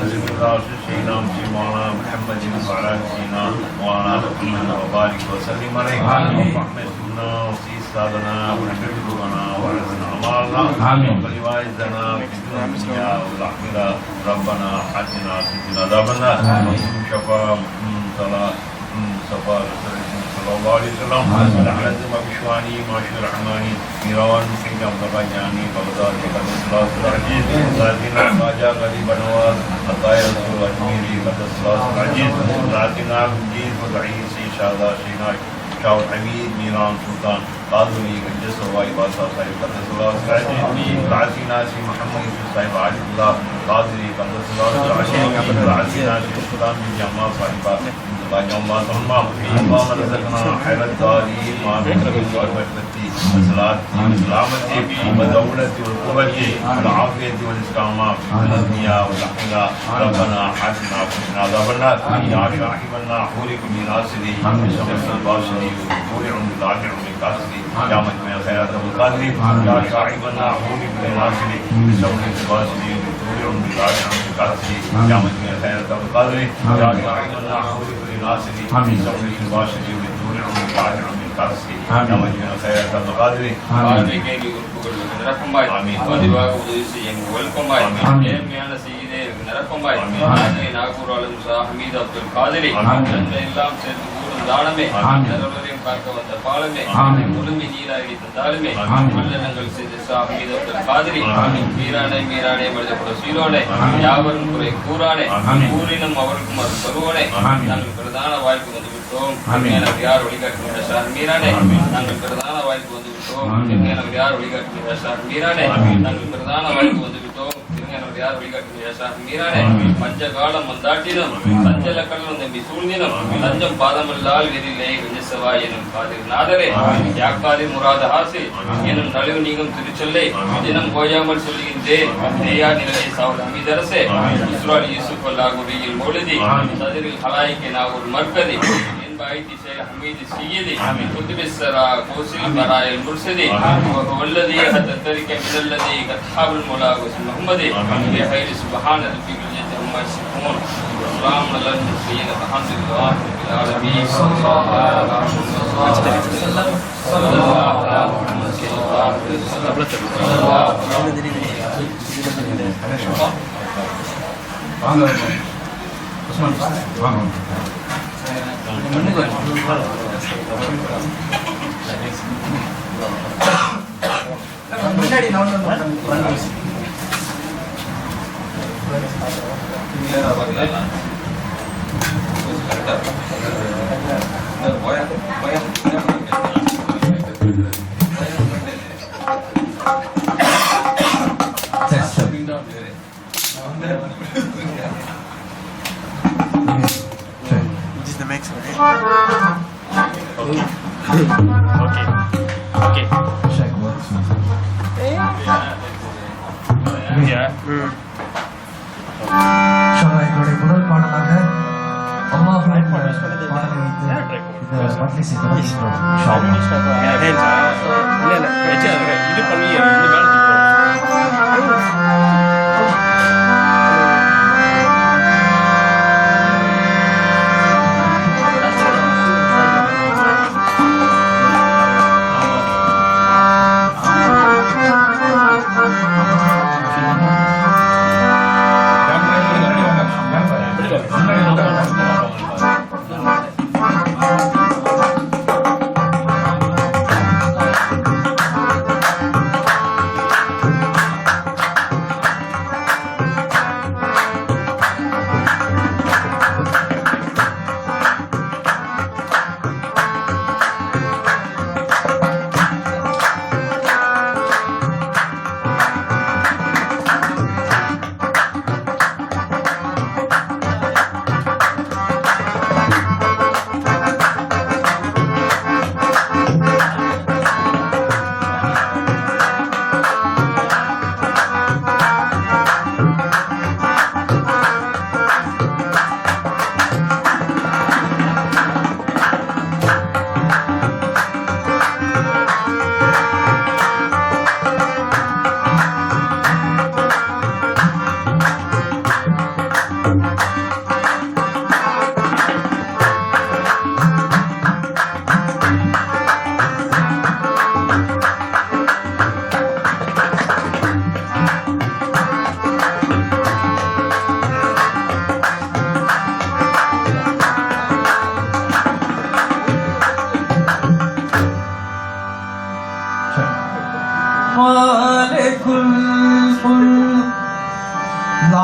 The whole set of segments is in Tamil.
سيدنا مولانا محمد وعلى سيدنا مولانا محمد وبارك وسلم عليه ورحمتنا وفي سادنا ونحبنا ورزقنا أمالنا ولواعزنا في الدنيا والآخرة ربنا آتنا في الدنيا عذاب النار شفاء صلى الله عليه وسلم العزم بشواني ماشي الرحماني ميراوان سيدنا مدبجاني بغداد قدس الله العزيز ذاتنا خواجہ غریب نواز عطايا رسول اجمیری قدس الله العزيز ذاتنا مجيد ودعيس شهداء سيدنا شاہ الحمید میران سلطان قاضی گنجس روائی بادشاہ صاحب قدس الله العزيز ذاتنا سی محمد یوسف صاحب عارف الله قاضی قدس الله العزيز ذاتنا سی سلطان بن جمال صاحب اللهم رزقنا خير الدارين والبركة والصلاة والسلامة والدولة والقوة والعافية والاستقامة في الدنيا والآخرة ربنا آتنا وقنا عذاب النار يا شاحب النحور من ناصري شمس الباشري ونور الظاهر من كاسري يا مجمع الخيرات والقادر يا شاحب النحور من ناصري شمس الباشري ونور الظاهر من كاسري يا مجمع الخيرات والقادر يا شاحب النحور ناصري آمين سوي الباشري والدور من قادر من كاسري يا مجمع الخيرات والقادر آمين نركماي آمين وديواك وديسي ولكماي آمين ميانا سيدي نركماي آمين ناقور على موسى حميد عبد القادر آمين எல்லாம் சேர்ந்து கூடும் தானமே நரவரையும் பார்க்க வந்த பாலமே முழுமை நீராகி தந்தாலுமே மல்லனங்கள் செய்த ஹமீத் அப்துல் காதிரி மீரானே மீரானே மனிதகுல சீரோனே யாவரும் குறை கூறானே கூறினும் அவருக்கும் அது தருவோனே நாங்கள் பிரதான வாய்ப்பு வந்து விட்டோம் எனக்கு யார் வழிகாட்டுகின்ற சார் மீரானே நாங்கள் பிரதான வாய்ப்பு வந்து விட்டோம் எனக்கு யார் வழிகாட்டுகின்ற சார் மீரானே நாங்கள் பிரதான வாய்ப்பு வந்து விட்டோம் யார் வழிகாட்டுகின்ற சார் மீரானே பஞ்ச காலம் வந்தாட்டினும் சஞ்சல கடல் நம்பி சூழ்ந்தினும் லஞ்சம் பாதமல்லால் வெறிலே விஜசவா எனும் காதிர் நாதரே யாக்காதி முராத ஆசை எனும் நலிவு நீங்கும் திருச்சொல்லை தினம் கோயாமல் சொல்லுகின்றேன் நெய்யா நிலையை சாவல் அமீதரசே இஸ்ரால் யூசுப் அல்லாஹுரியில் மௌலிதி சதிரில் ஹலாய்க்கு நாகூர் மர்கதி بايتي شيخ حميد السيدي كتب السراء قوسل براء المرسدي والذي حتى ترك من الذي قد حاب المولى واسم محمد بخير سبحان ربك الجد عما يصفون والسلام على المرسلين الحمد لله رب العالمين صلى الله على وسلم صلى الله على محمد صلى الله عليه وسلم முன்னாடி Okay. Check what? Yeah. Shall I go to the பாடலாக அல்லாஹ் பாடலை இந்த பட்லி சித்தம் இது பண்ணி இந்த மேல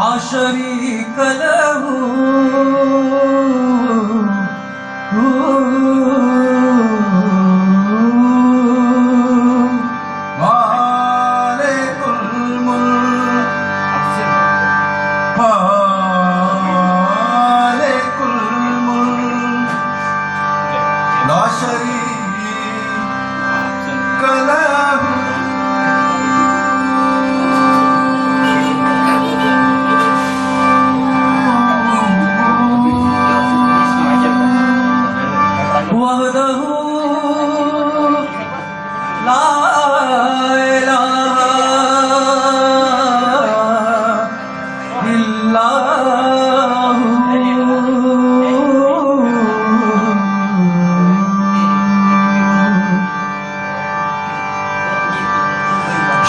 ला शरीक लहू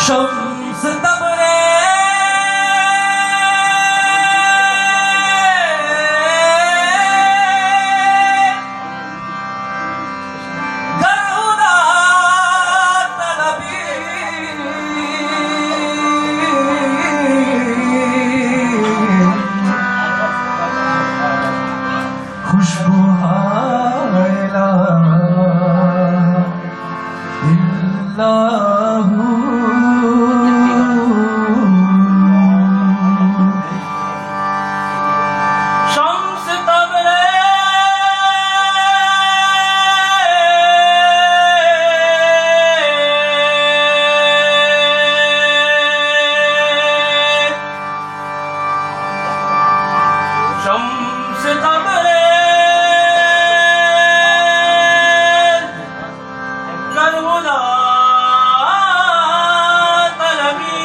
शम्स तबरे गरुदा तलबी खुशबू हायला इल्लाहू शम्स तबरे करबला तलबी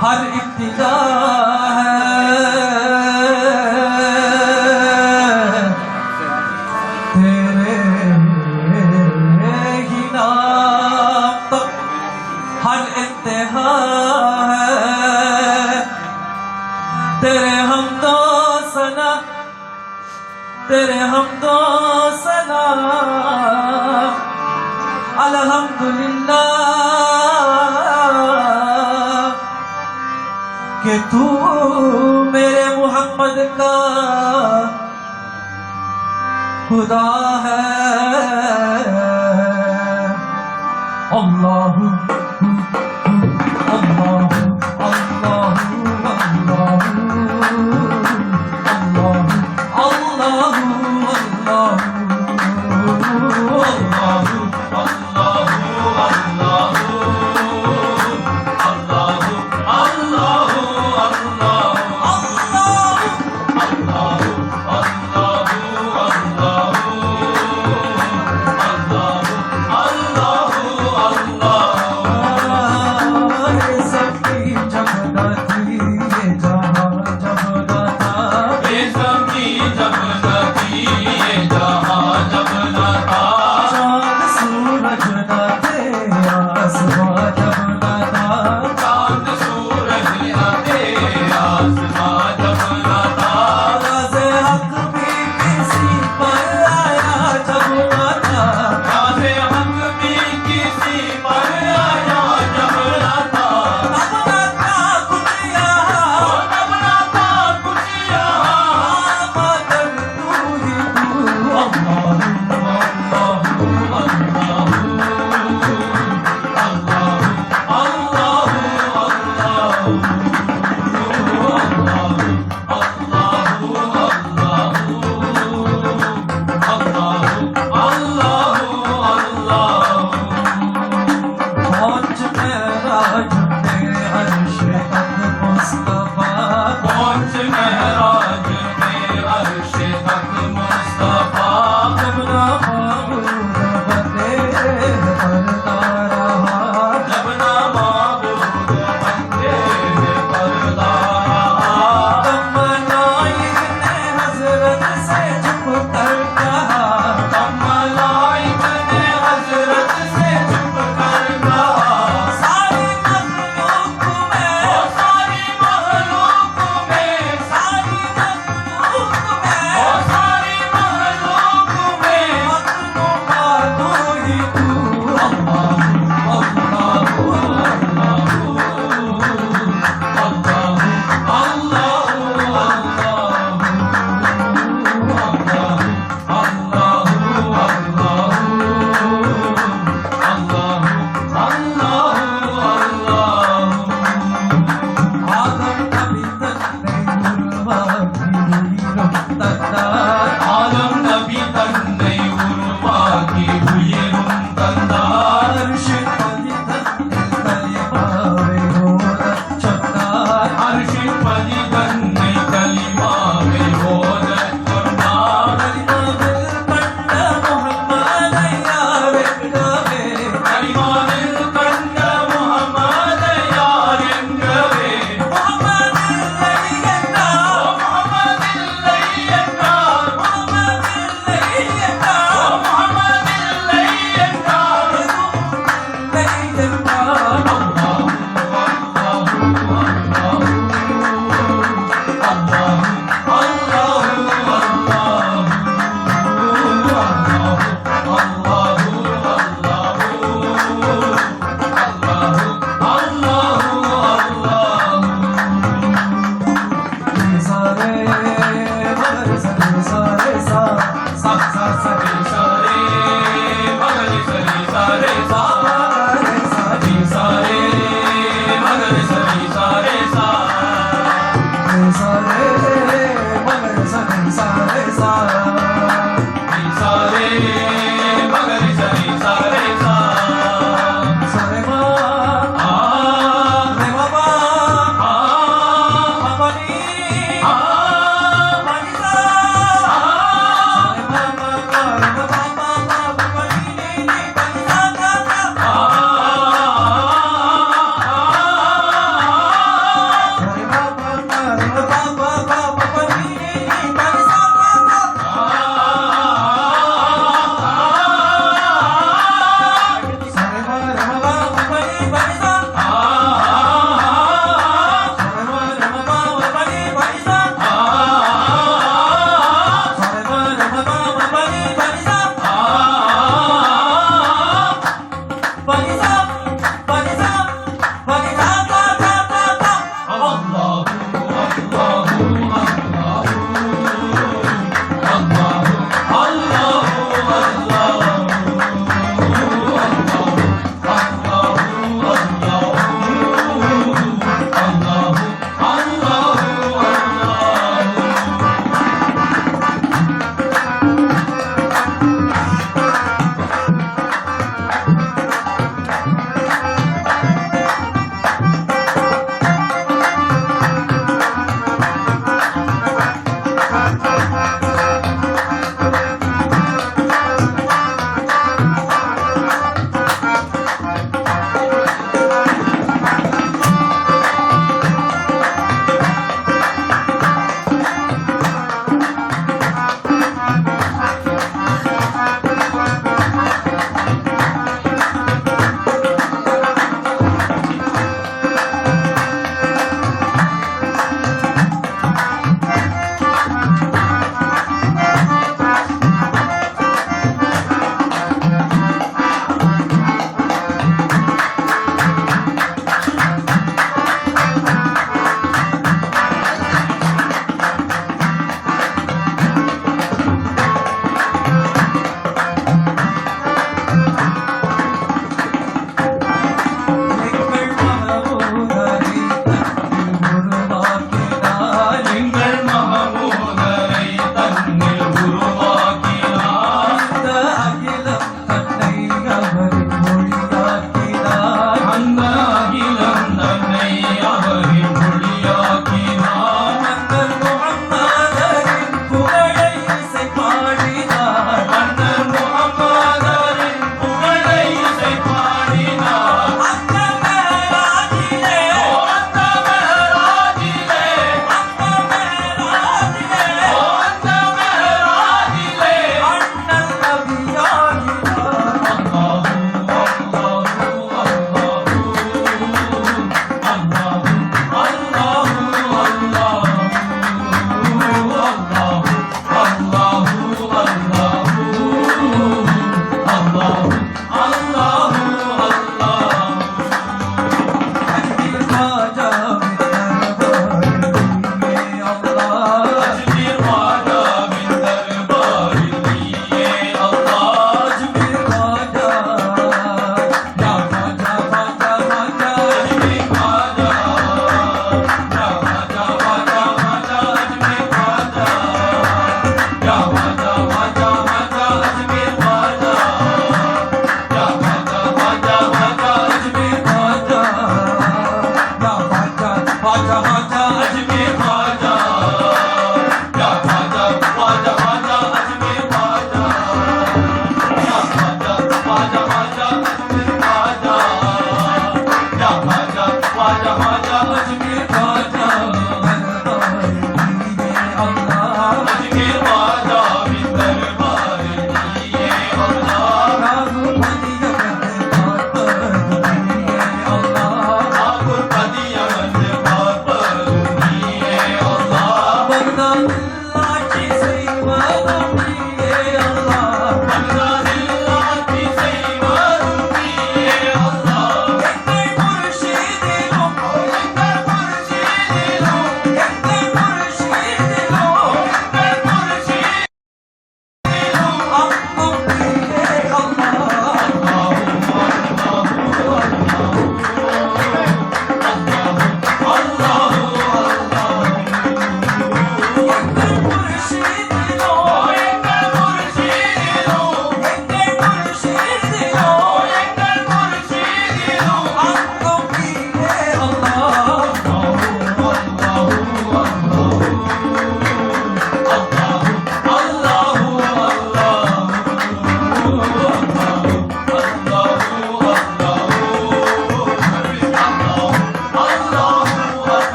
हर इब्तिदा है तेरे ही नाम तक हर इंतहा है तेरे हमदो सना तेरे हमदो सना अल्हम्दुलिल्लाह कि तू मेरे मोहम्मद का खुदा है। अल्लाहु अल्लाहु अल्लाहु अल्लाहु अल्लाहु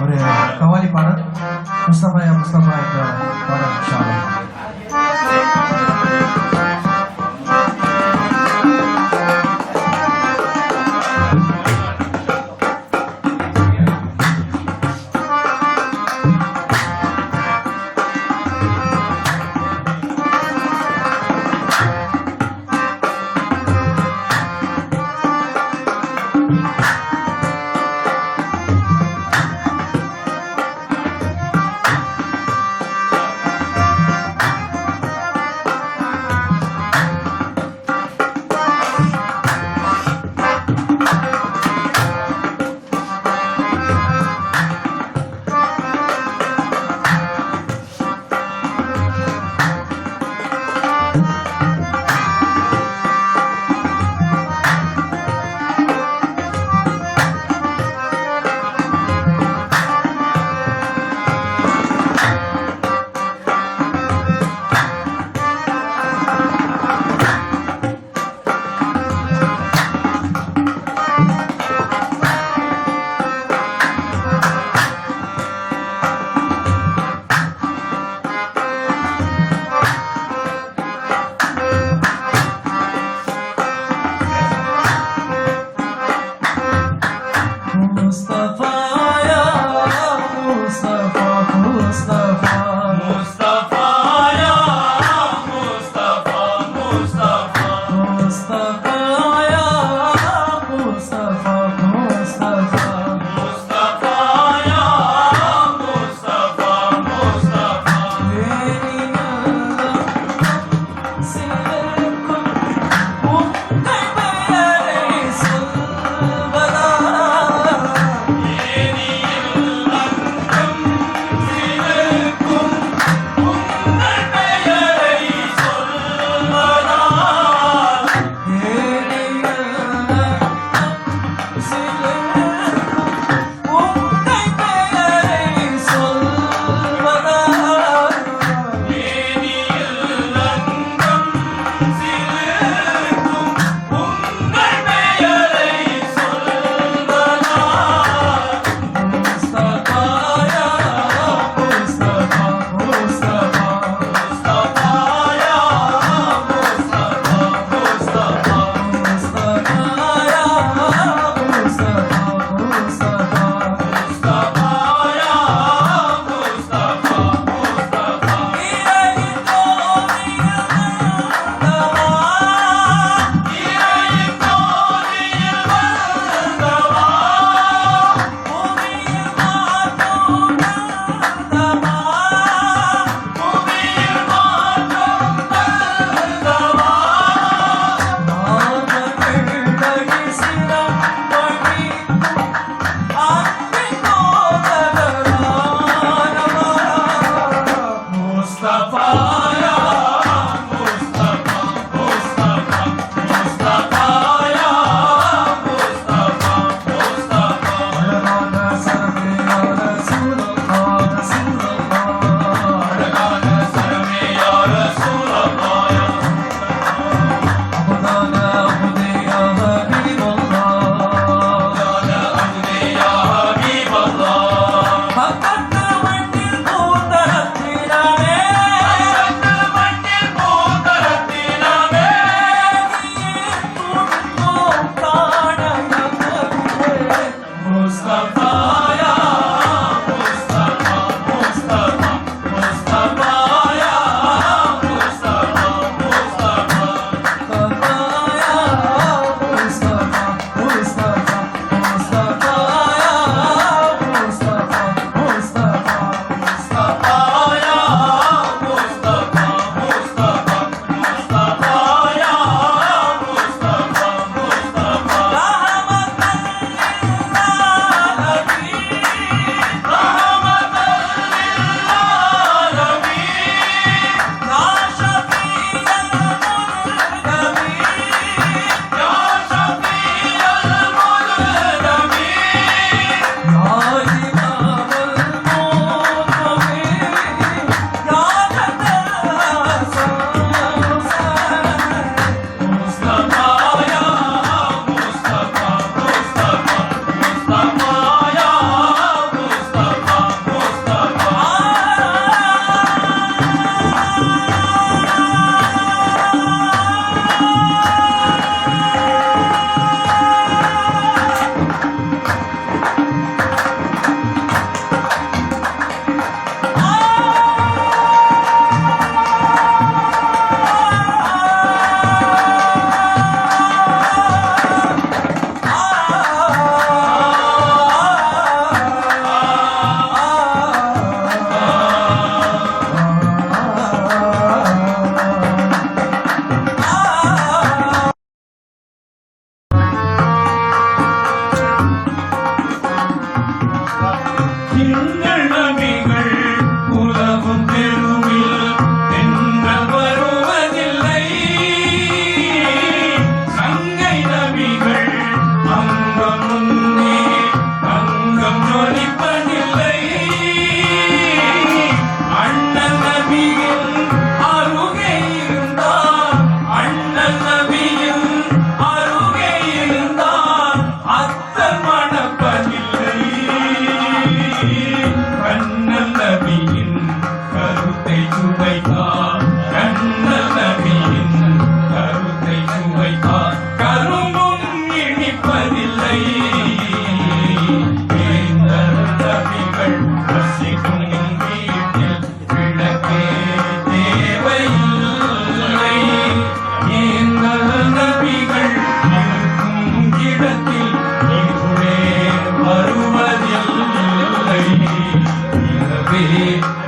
ஒரு கவாலி பாடல் முஸ்தபா முஸ்தபா என்ற பாடல் இன்ஷா அல்லாஹ்.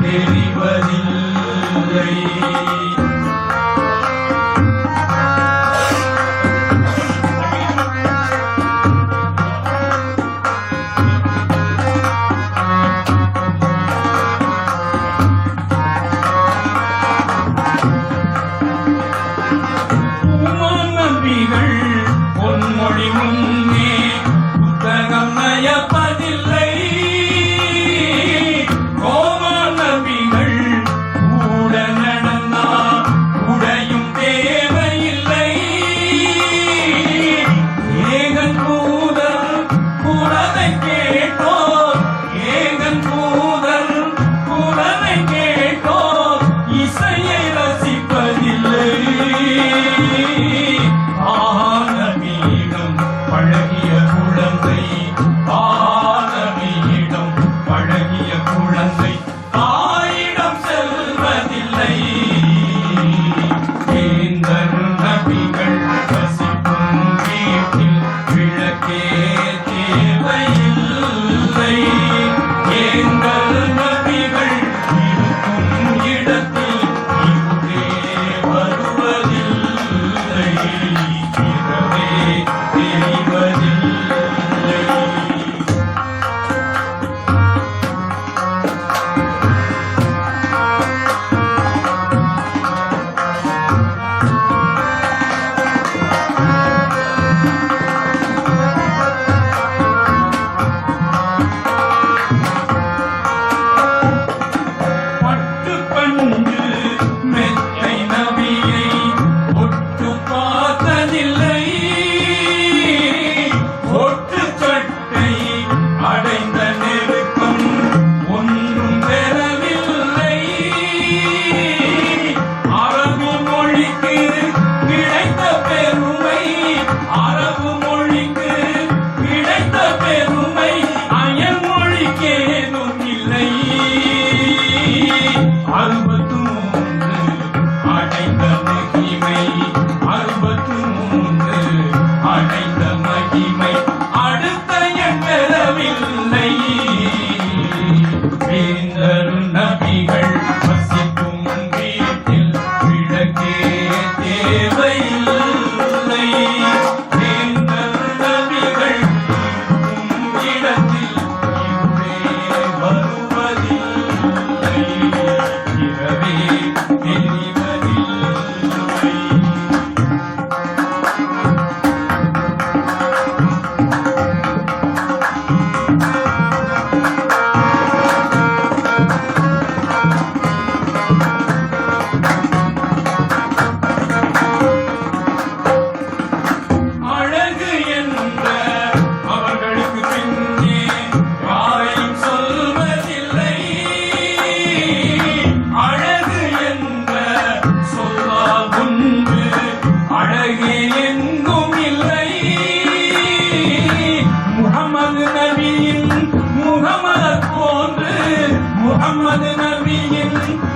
தெரிவதில்லை. பொன்மொழி முன்னே புத்தகம் நயப்பதில்லை. கோமானபிகள் கூட நடந்தால் உடையும் தேவையில்லை. ஏகன் கூதல் குரலை கேட்டோர், ஏகன் கூதல் குரலை கேட்டோர் இசையை ரசிப்பதில்லை. பழகிய குழந்தை, ஆனவியிடம் பழகிய குழந்தை தாயிடம் செல்வதில்லை. வேந்தர் நபிகள் வசிக்கும் வீட்டில் விளக்கே தேவையில்லை. வேந்தர் நபிகள் இருக்கும் இடத்தில் இருளே வருவதில்லை. இரவே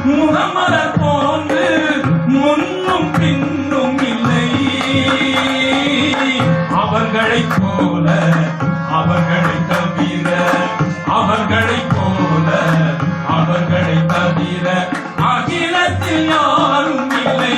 முகமலர் போன்று முன்னும் பின்னும் இல்லை. அவர்களைப் போல அவர்களை தவிர, அவர்களைப் போல அவர்களை தவிர அகிலத்தில் யாரும் இல்லை.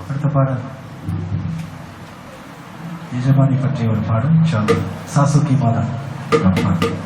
அடுத்த பாடல் எஜமானி பற்றிய ஒரு பாடல். சாசுகி மாதா பாடல்.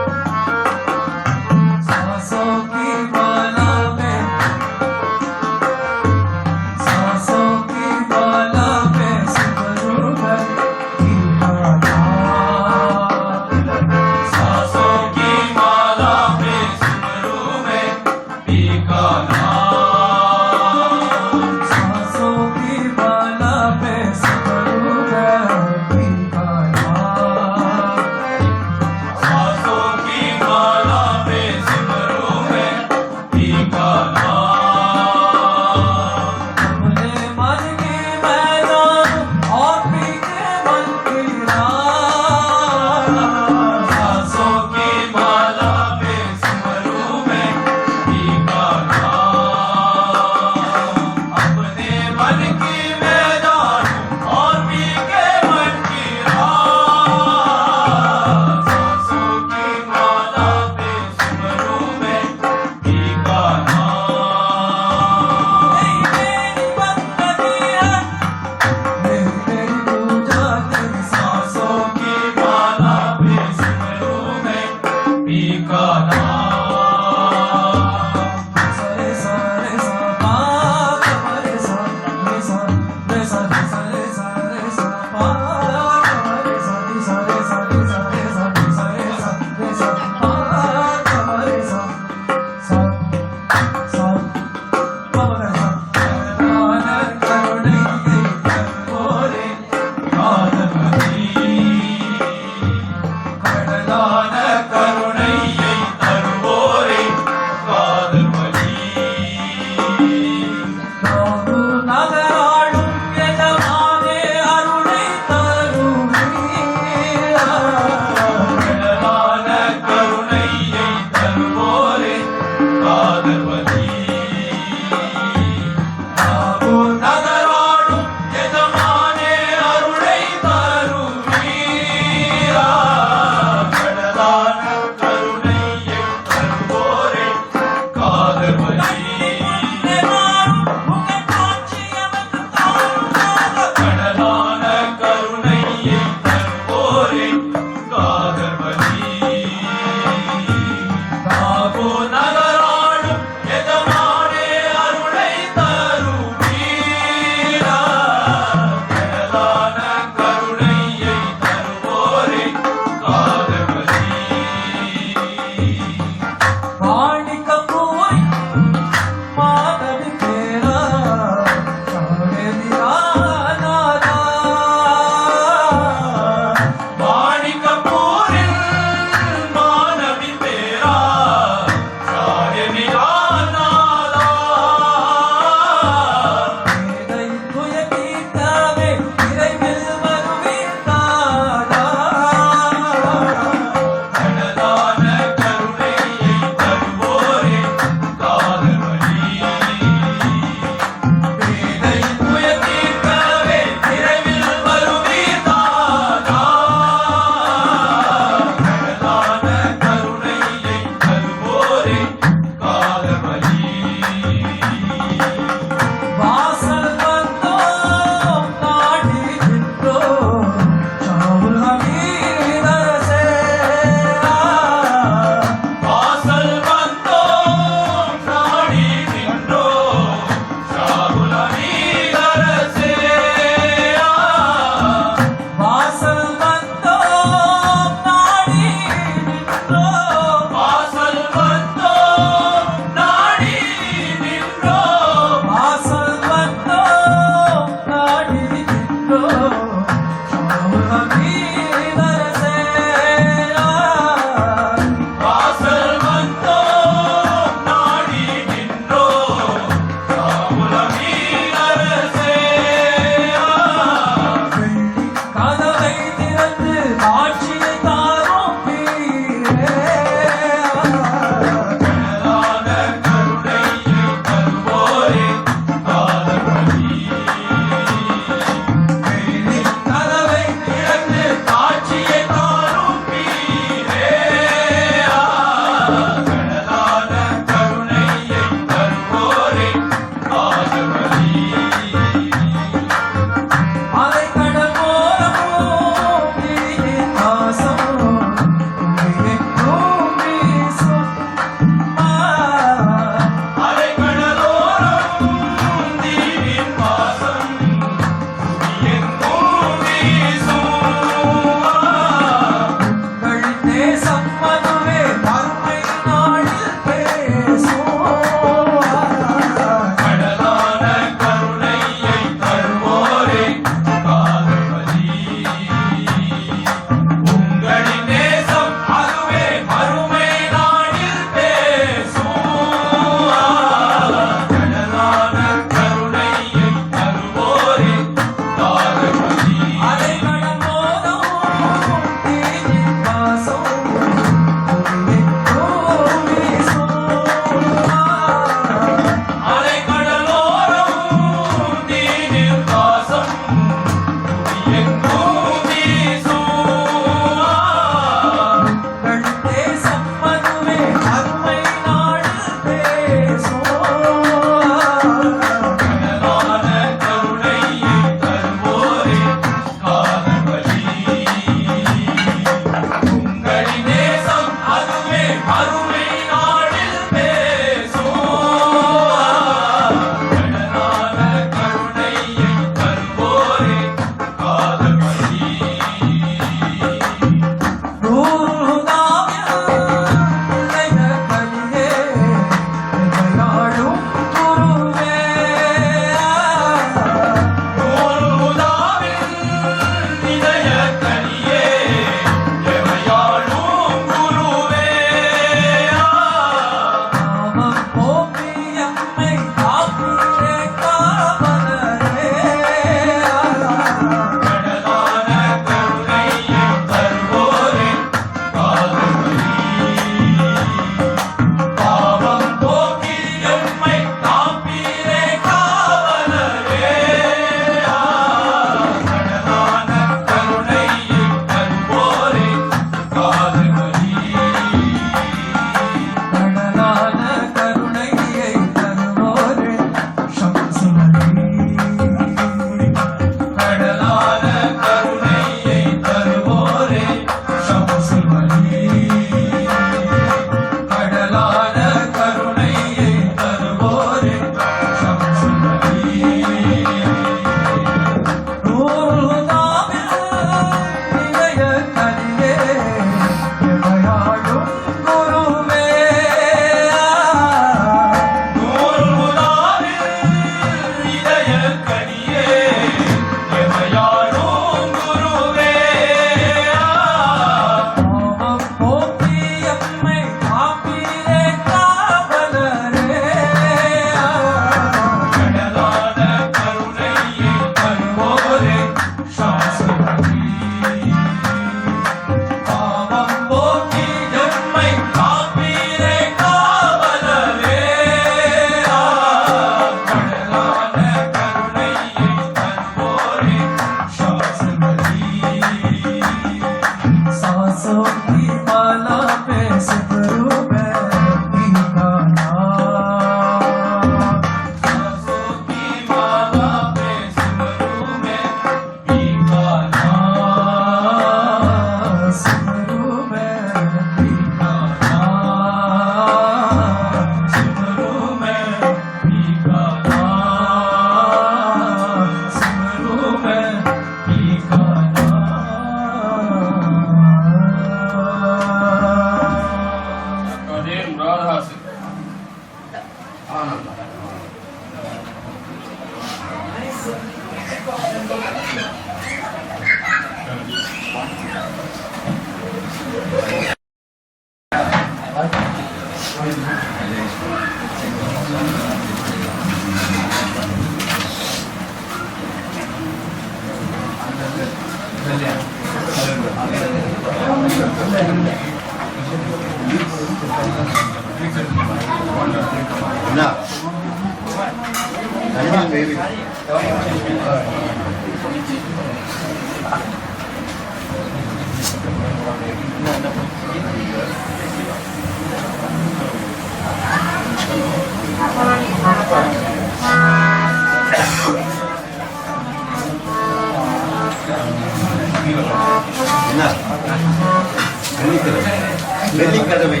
வெள்ளிக்கிழமை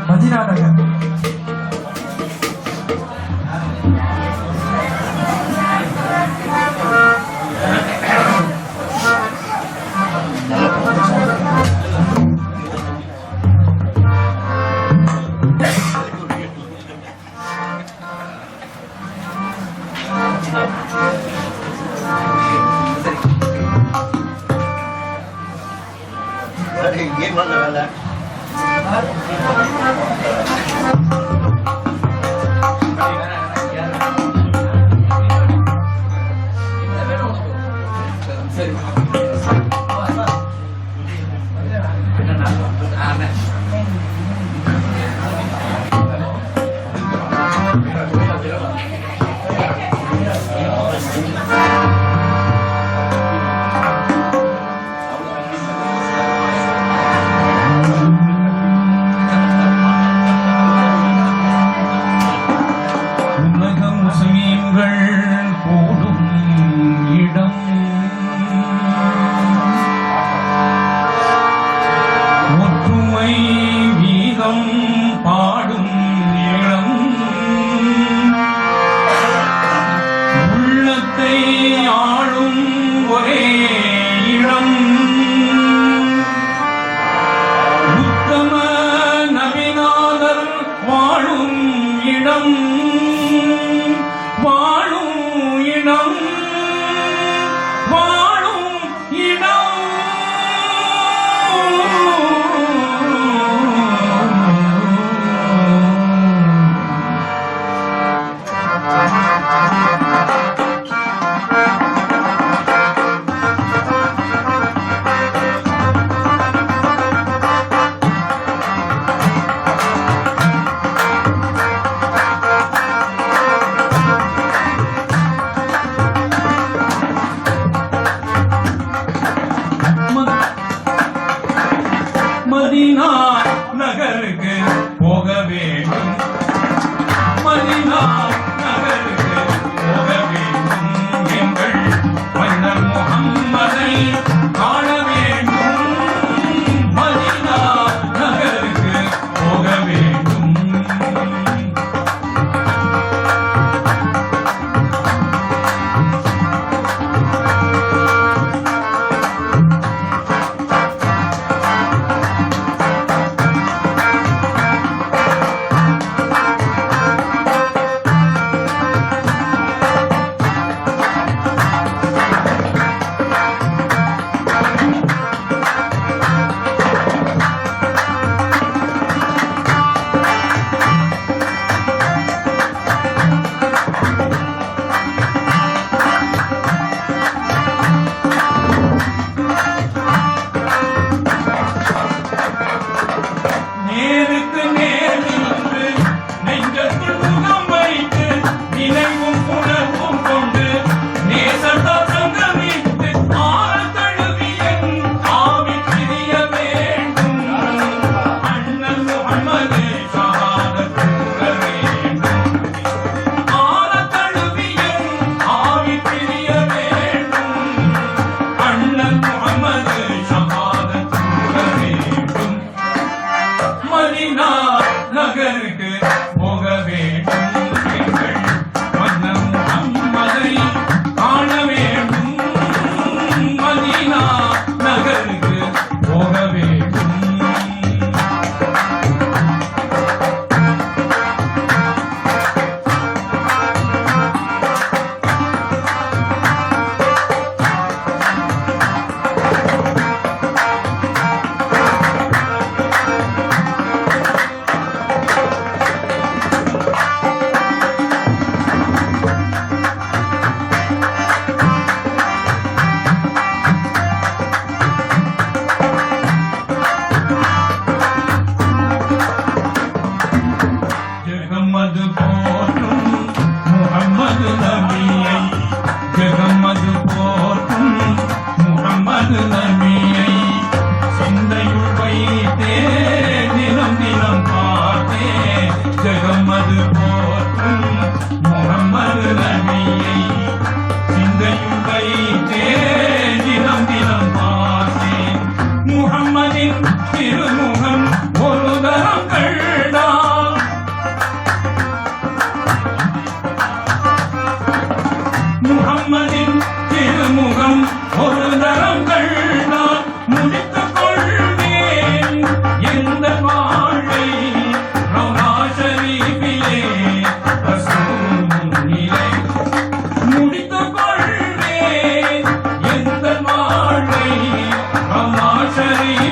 मदीना नगर game mana?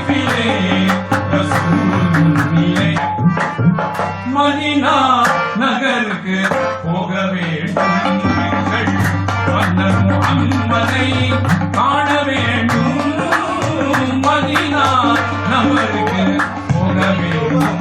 ஷரீஃபிலே ரசூலுல்லிலே மதீனா நகருக்கு போக வேண்டும் எங்கள் மன்னர் முஹம்மதை காண வேண்டும் மதீனா நகருக்கு போக வேண்டும்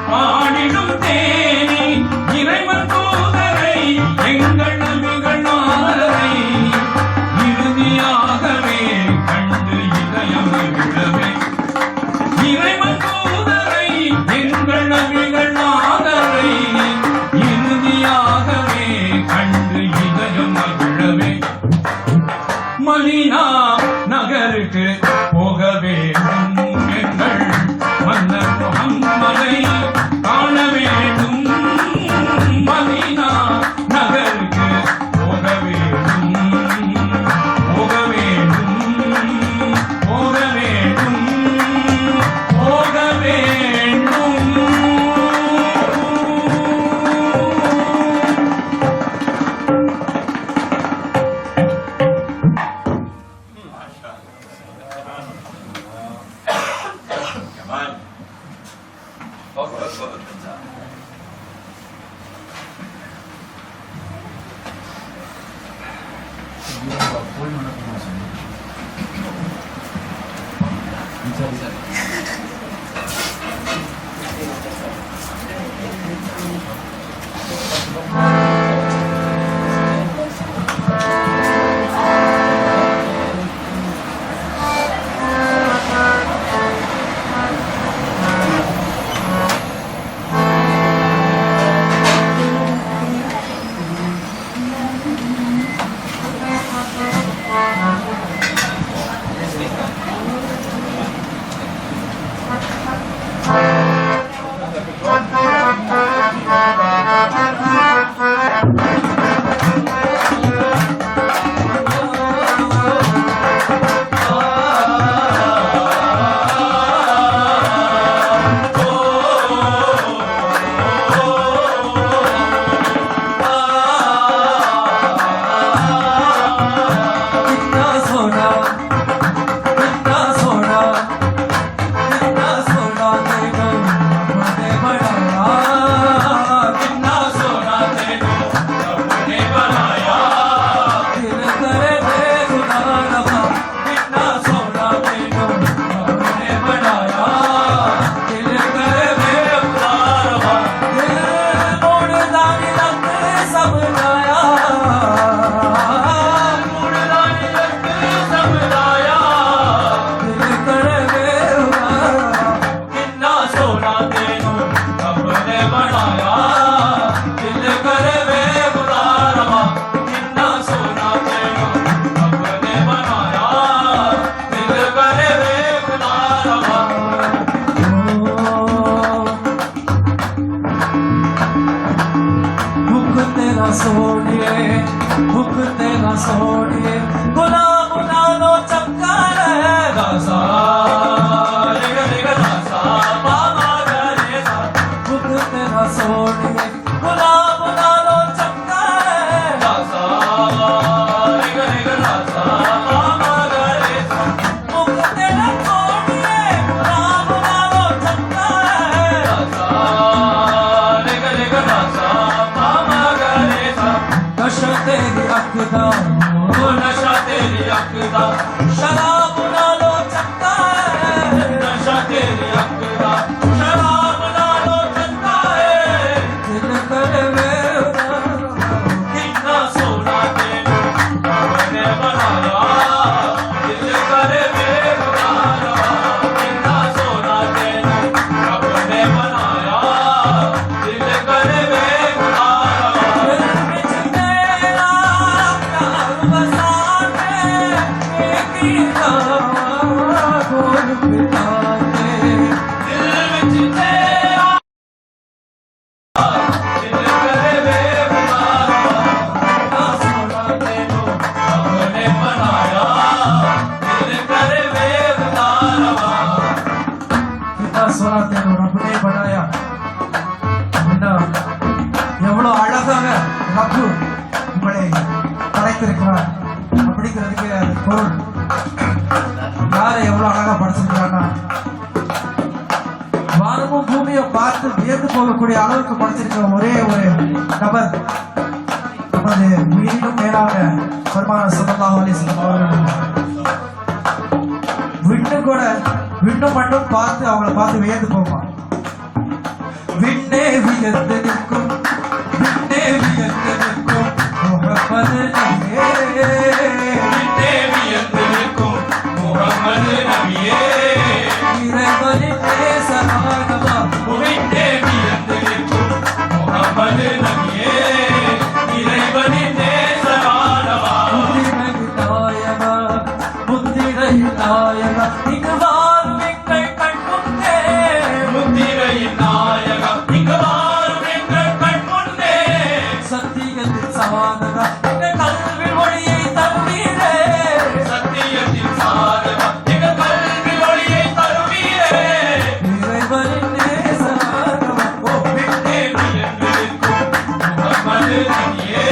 பாடிடும் தேனி இறைவன் தூதரை எங்கள் நபிகள் நாதரை இறுதியாகவே கண்டு இதயம் விழவே இறைவன் தூதரை எங்கள் நபிகள் நாதரை இறுதியாகவே கண்டு இதயம் விழவே மதீனா நகருக்கு போக வேண்டும் எங்கள் மன்னர் முஹம்மதை காண வேண்டும் மதீனா நகருக்கு போக வேண்டும் போக வேண்டும் போக வேண்டும் போக வேண்டும் अख दा ओ नशा तेरी अख दा शराब नालो चंगा है नशा तेरी अख दा शराब नालो चंगा है दिल करे मेरा कितना सोना तेनू रब ने बनाया दिल करे बेवकारा कितना सोना तेनू रब ने बनाया दिल करे बेवकारा दिल विच तेरा प्यार बसाते एक ही गोल पिटाते दिल विच तेरा दिल करे बेवकारा कितना सोना तेनू रब ने बनाया दिल करे बेवकारा कितना सोना तेनू रब ने बनाया என்ன எவ்வளவு அழகாக ரப்பு உங்களை படைத்திருக்கிறார் அப்படிங்கிறதுக்கு அது பொருள் யாரை எவ்வளவு அழகா படைச்சிருக்கிறான்னா வானமும் பூமியும் பார்த்து வியந்து போகக்கூடிய அளவுக்கு படைச்சிருக்கிற ஒரே ஒரு நபர் நமது உயிரினும் மேலாக பெருமான ஸல்லல்லாஹு அலைஹி வஸல்லம் அவர்கள் விண்ணும் மண்ணும் பார்த்து அவங்கள பார்த்து வியந்து போவான் விண்ணே வியந்து நிற்கும் விண்ணே வியந்து நிற்கும் முகமது நபியே விண்ணே வியந்து நிற்கும் முகமது நபியே இறைவனின் நேசமானவா விண்ணே வியந்து நிற்கும் முகமது நபியே இறைவனின் நேசமானவா முத்திரையின் நாயகா இங்கு வாரும் எங்கள் கண் முன்னே முத்திரையின் நாயகம் இங்கு வாரும் எங்கள் கண் முன்னே சத்தியத்தின் சாதகா எங்கள் கல்வி ஒளியை தருவீரே சத்தியத்தின் சாதகம் எங்கள் கல்வி ஒளியை தருவீரே இறைவனின் நேசமானவா விண்ணே வியந்து நிற்கும் முகமது நபியே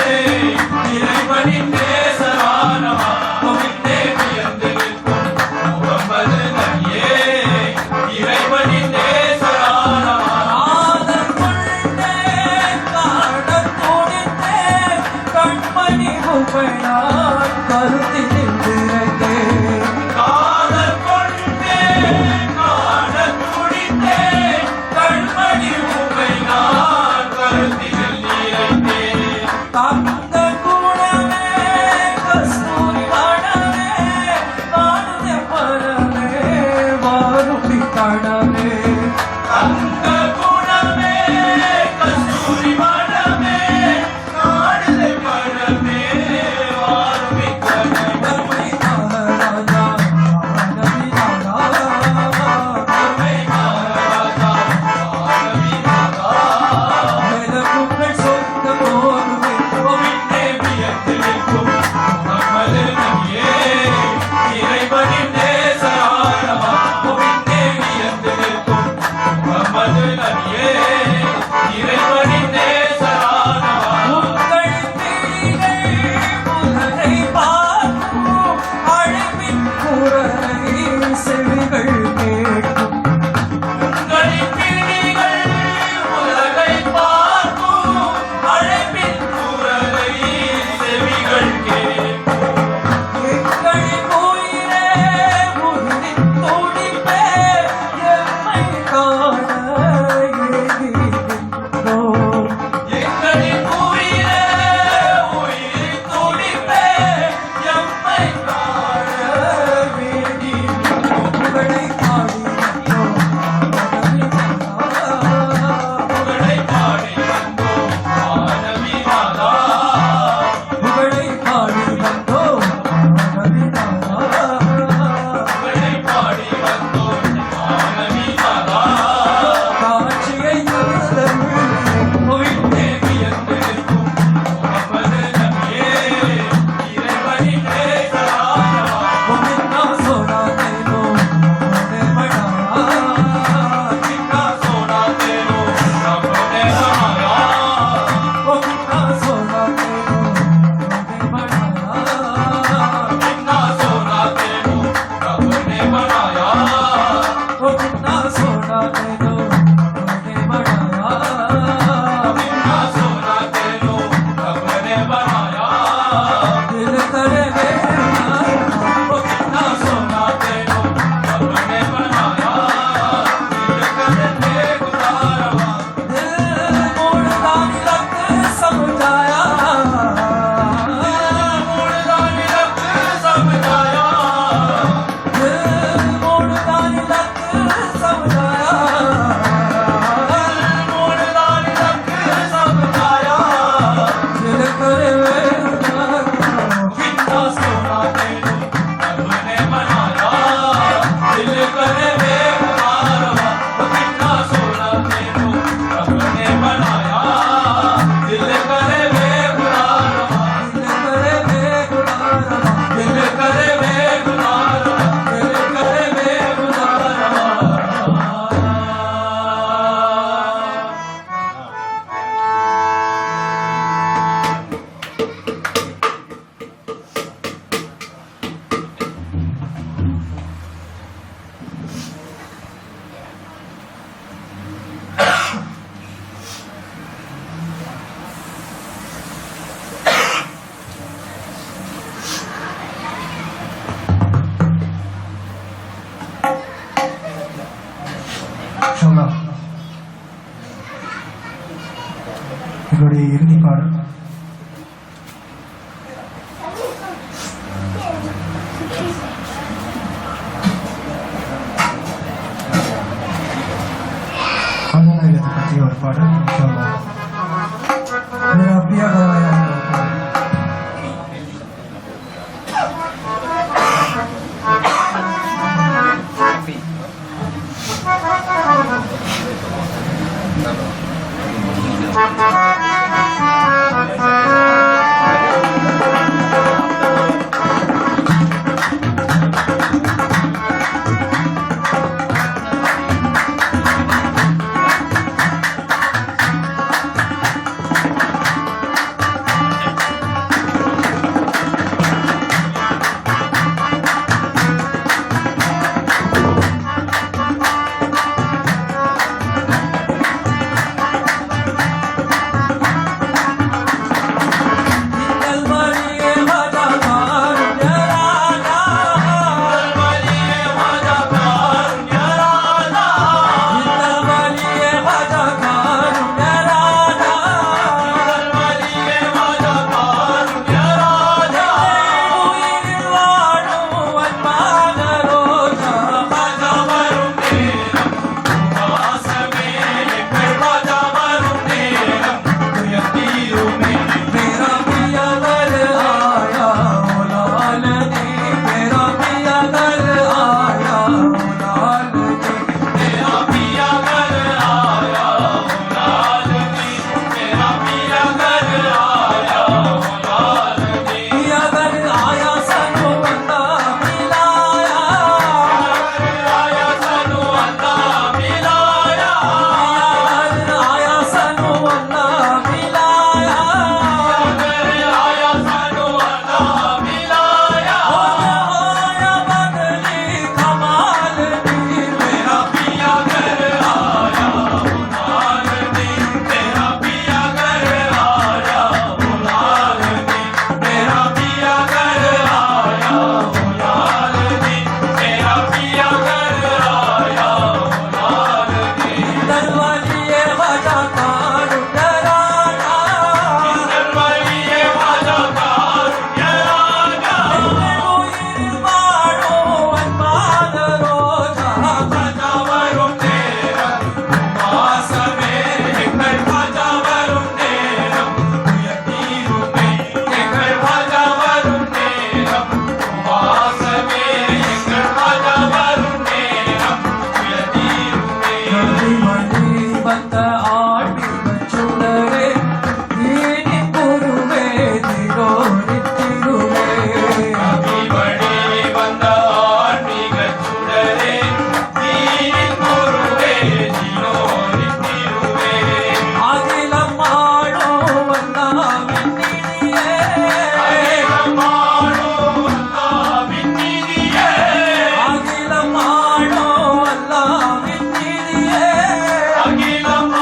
இறைவனின் நேசமானவா விண்ணே வியந்து நிற்கும் முகமது நபியே இறைவனின் நேசமானவா ஆதல் கொண்டே காணத் துடித்தேன் கண்மணி உமையால் கருத்தில் நிறைந்தேன் காதல் கொண்டே காணத் துடித்தேன் கண்மணி உமை நான் கருத்தில் நிறைந்தேன் தந்த குணமே கஸ்தூரி மணமே வாழுதே பரமே வாருமி கணமே அந்த குணமே கஸ்தூரி மனமே நாடுதே மனமே வாருமி கணமே கருமை மகாராஜா நபி கருமை மகாராஜா ஆரவி நாதா வேதங்கள் சொந்த போதுமே விண்ணே வியந்து நிற்கும் முகமது நபியே இறைவனின் நேசரானவா விண்ணே வியந்து நிற்கும் முகமது நபியே இறைவனின் நேசரானவா உங்கள் பிடிகள் உலகை பார்க்கும் அழைப்பின் குரலை செவிகள் கேட்கும் உங்களின் பிடிகள் உலகை பார்க்கும் அழைப்பின் குரலை செவிகள் கேட்கும் எங்களின் உயிரே உயிரின் துடிப்பே எம்மை காண ஏங்குகின்றோம் எங்களுடைய இறுதி பாடல். ஆஞ்சநேயத்தை பற்றிய ஒரு பாடல். இன்ஷா அல்லாஹ். मेरा पिया गवाया है वो पाडल. அகிலம்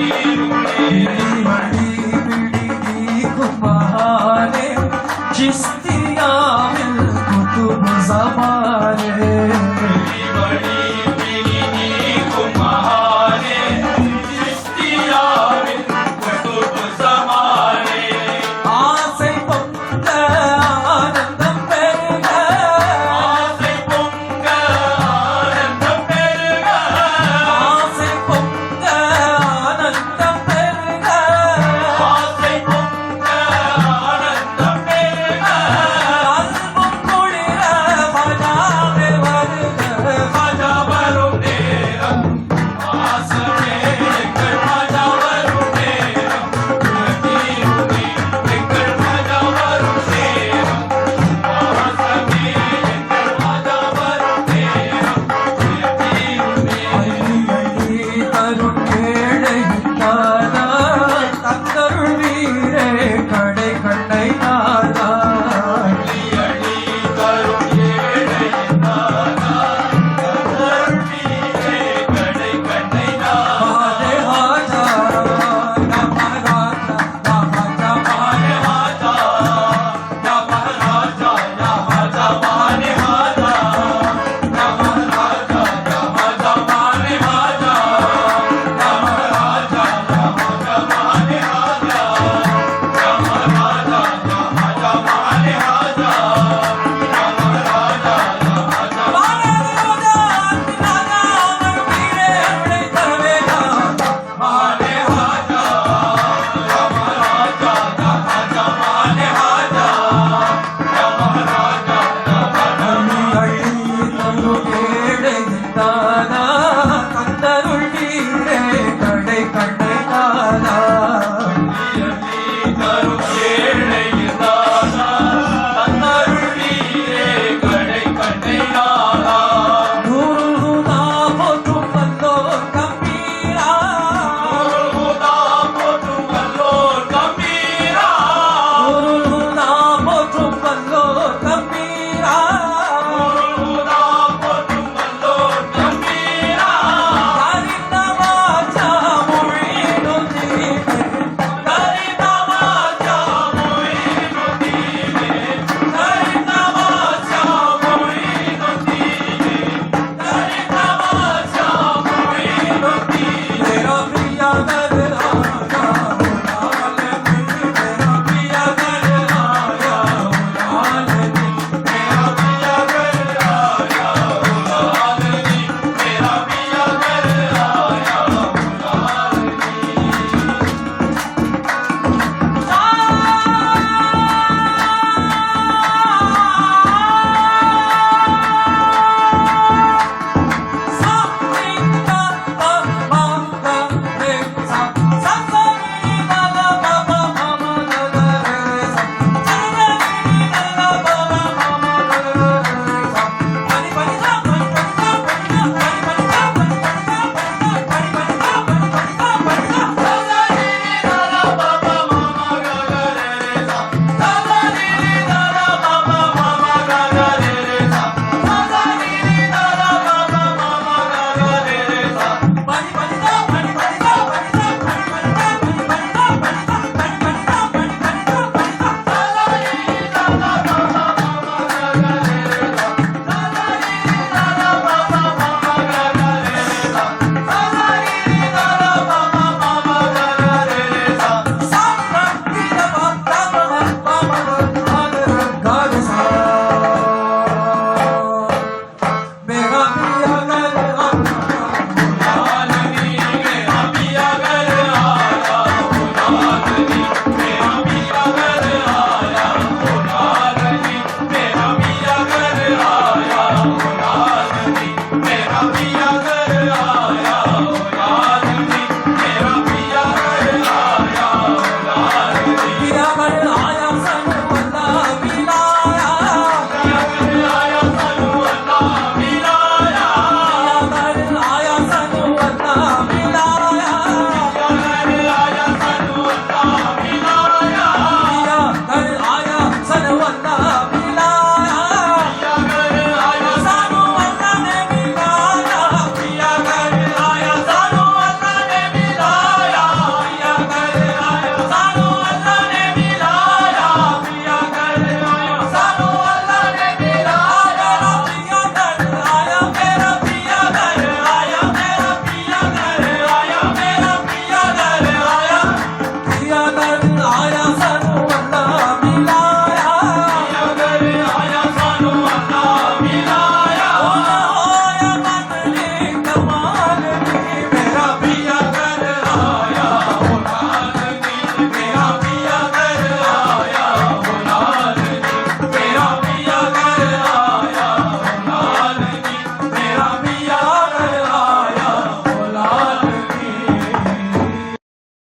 நீரும்